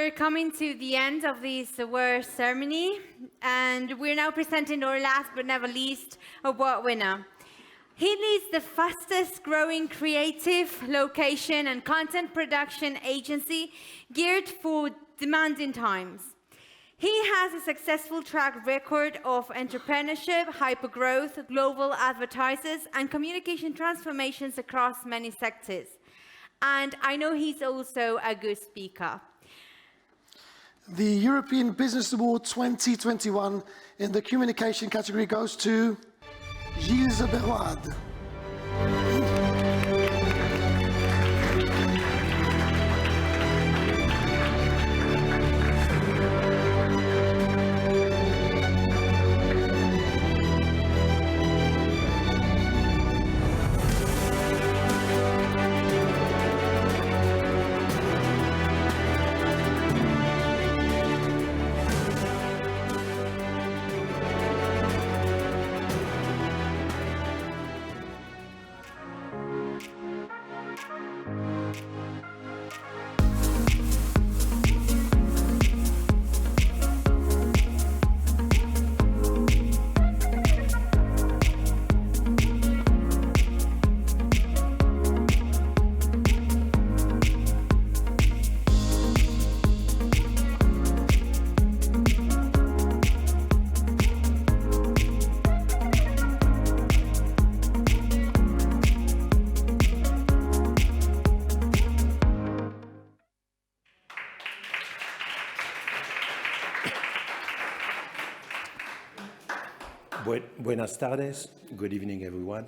we're coming to the end of this award ceremony, and we're now presenting our last but never least award winner. He leads the fastest growing creative location and content production agency geared for demanding times. He has a successful track record of entrepreneurship, hypergrowth, global advertisers, and communication transformations across many sectors. And I know he's also a good speaker. The European Business Award 2021 in the communication category goes to Gilles Berouard. Buenas tardes. Good evening, everyone.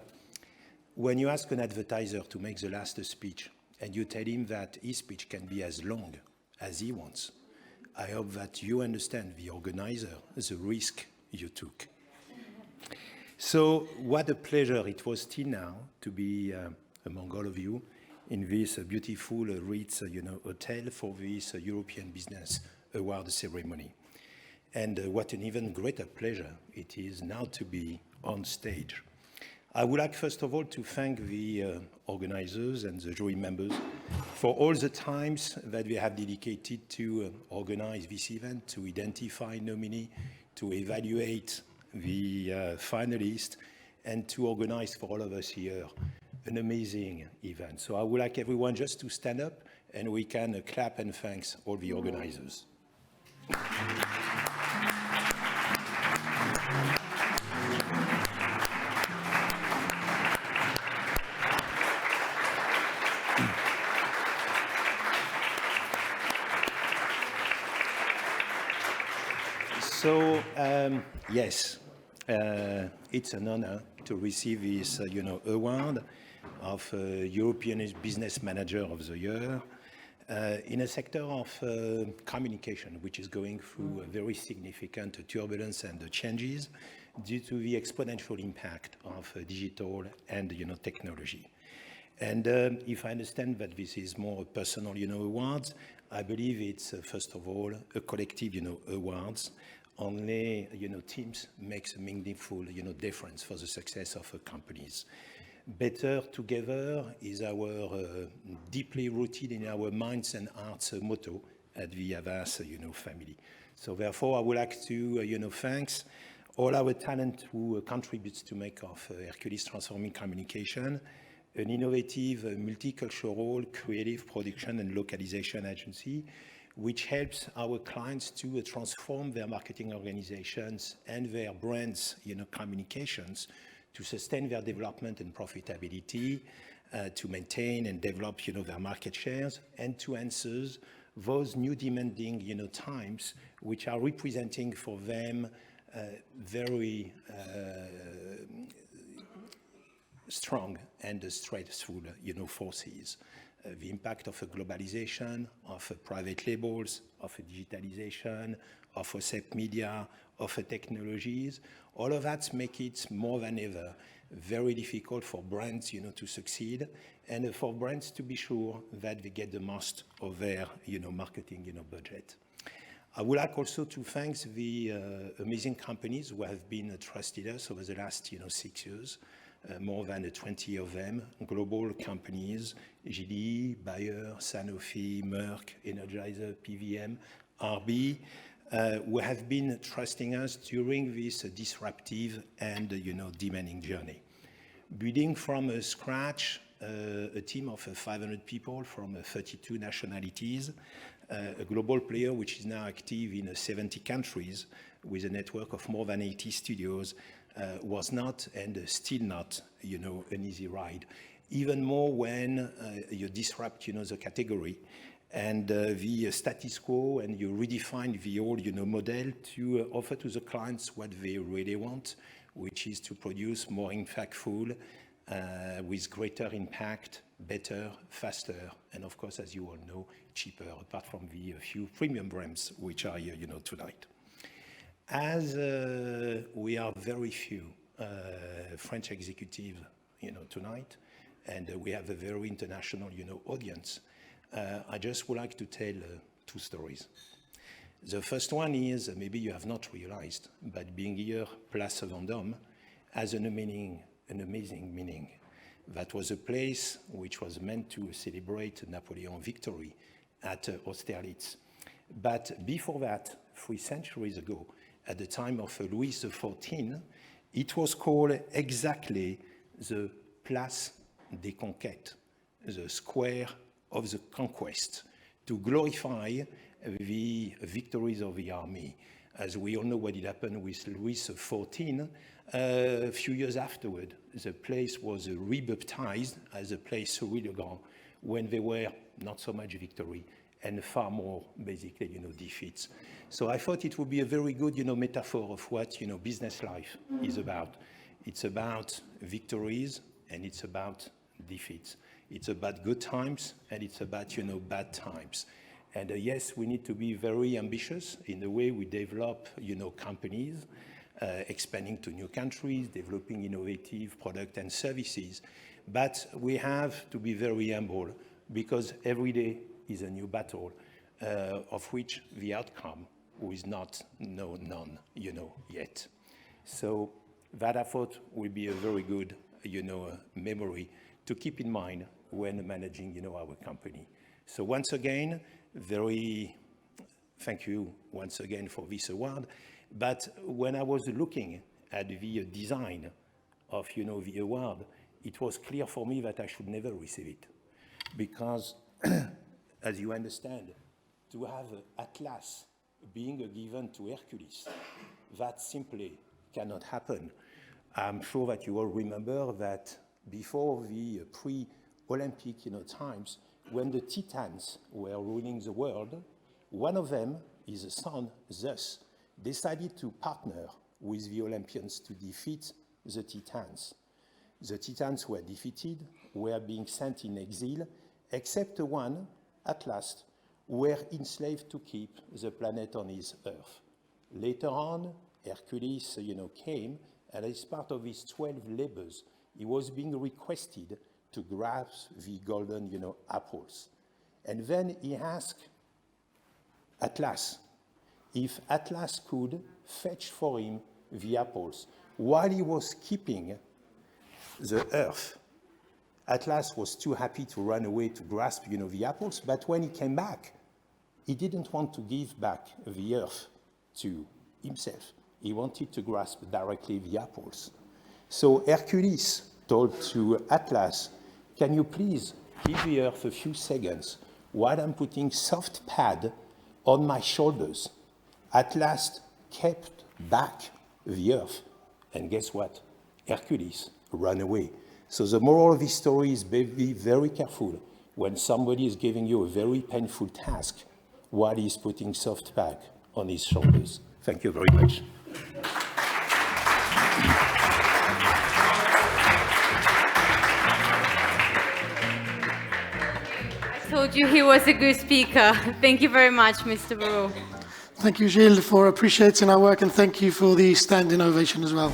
When you ask an advertiser to make the last speech and you tell him that his speech can be as long as he wants, I hope that you understand, the organizer, the risk you took. So what a pleasure it was till now to be among all of you in this beautiful Ritz hotel for this European Business Award ceremony. And what an even greater pleasure it is now to be on stage. I would like, first of all, to thank the organizers and the jury members for all the times that they have dedicated to organize this event, to identify nominees, to evaluate the finalists, and to organize for all of us here an amazing event. So I would like everyone just to stand up and we can clap and thank all the organizers. So, yes, it's an honor to receive this, award of European Business Manager of the Year in a sector of communication, which is going through a very significant turbulence and changes due to the exponential impact of digital and, technology. And if I understand that this is more personal, awards, I believe it's, first of all, a collective, awards. Only, teams makes a meaningful, difference for the success of companies. Better together is our deeply rooted in our minds and hearts motto at the Havas, family. So therefore, I would like to, thanks all our talent who contributes to make of Hercules Transforming Communication an innovative, multicultural, creative production and localization agency, which helps our clients to transform their marketing organizations and their brands, communications, to sustain their development and profitability, to maintain and develop, their market shares, and to answer those new demanding, times, which are representing for them very strong and stressful, forces. The impact of globalization, of private labels, of digitalization, of SEP media, of technologies, all of that make it more than ever very difficult for brands, to succeed, and for brands to be sure that they get the most of their, marketing, budget. I would like also to thank the amazing companies who have been trusted us over the last, 6 years. more than 20 of them, global companies, Gilles, Bayer, Sanofi, Merck, Energizer, PVM, RB, who have been trusting us during this disruptive and demanding journey. Building from scratch a team of 500 people from 32 nationalities, a global player which is now active in 70 countries with a network of more than 80 studios, was not and still not, an easy ride. Even more when you disrupt, the category and the status quo, and you redefine the old, model to offer to the clients what they really want, which is to produce more impactful, with greater impact, better, faster, and of course, as you all know, cheaper, apart from the few premium brands which are here, tonight. As we are very few French executives, tonight, and we have a very international, audience, I just would like to tell two stories. The first one is, maybe you have not realized, but being here, Place Vendôme, has an amazing meaning. That was a place which was meant to celebrate Napoleon's victory at Austerlitz. But before that, 3 centuries ago, at the time of Louis XIV, it was called exactly the Place des Conquêtes, the square of the conquest, to glorify the victories of the army. As we all know what had happened with Louis XIV, a few years afterward, the place was rebaptized as the Place Louis-le-Grand, when there were not so much victory and far more, basically, defeats. So I thought it would be a very good, metaphor of what, business life is about. It's about victories and it's about defeats. It's about good times and it's about, bad times. And yes, we need to be very ambitious in the way we develop, companies, expanding to new countries, developing innovative products and services. But we have to be very humble because every day is a new battle, of which the outcome is not known, yet. So that I thought would be a very good, memory to keep in mind when managing, our company. So once again, thank you once again for this award. But when I was looking at the design of, the award, it was clear for me that I should never receive it. Because, as you understand, to have Atlas being given to Hercules, that simply cannot happen. I'm sure that you all remember that before the pre-Olympic, times, when the Titans were ruling the world, one of them, his son, Zeus, decided to partner with the Olympians to defeat the Titans. The Titans were defeated, were being sent in exile, except one, at last, were enslaved to keep the planet on his Earth. Later on, Hercules, came, and as part of his 12 labors, he was being requested to grasp the golden, apples. And then he asked Atlas if Atlas could fetch for him the apples while he was keeping the Earth. Atlas was too happy to run away to grasp, the apples, but when he came back, he didn't want to give back the Earth to himself. He wanted to grasp directly the apples. So Hercules told to Atlas, can you please give the Earth a few seconds while I'm putting soft pad on my shoulders? Atlas kept back the Earth. And guess what? Hercules ran away. So the moral of this story is be very careful when somebody is giving you a very painful task while he's putting soft pad on his shoulders. Thank you very much. I told you he was a good speaker. Thank you very much, Mr. Berouard. Thank you, Gilles, for appreciating our work, and thank you for the standing ovation as well.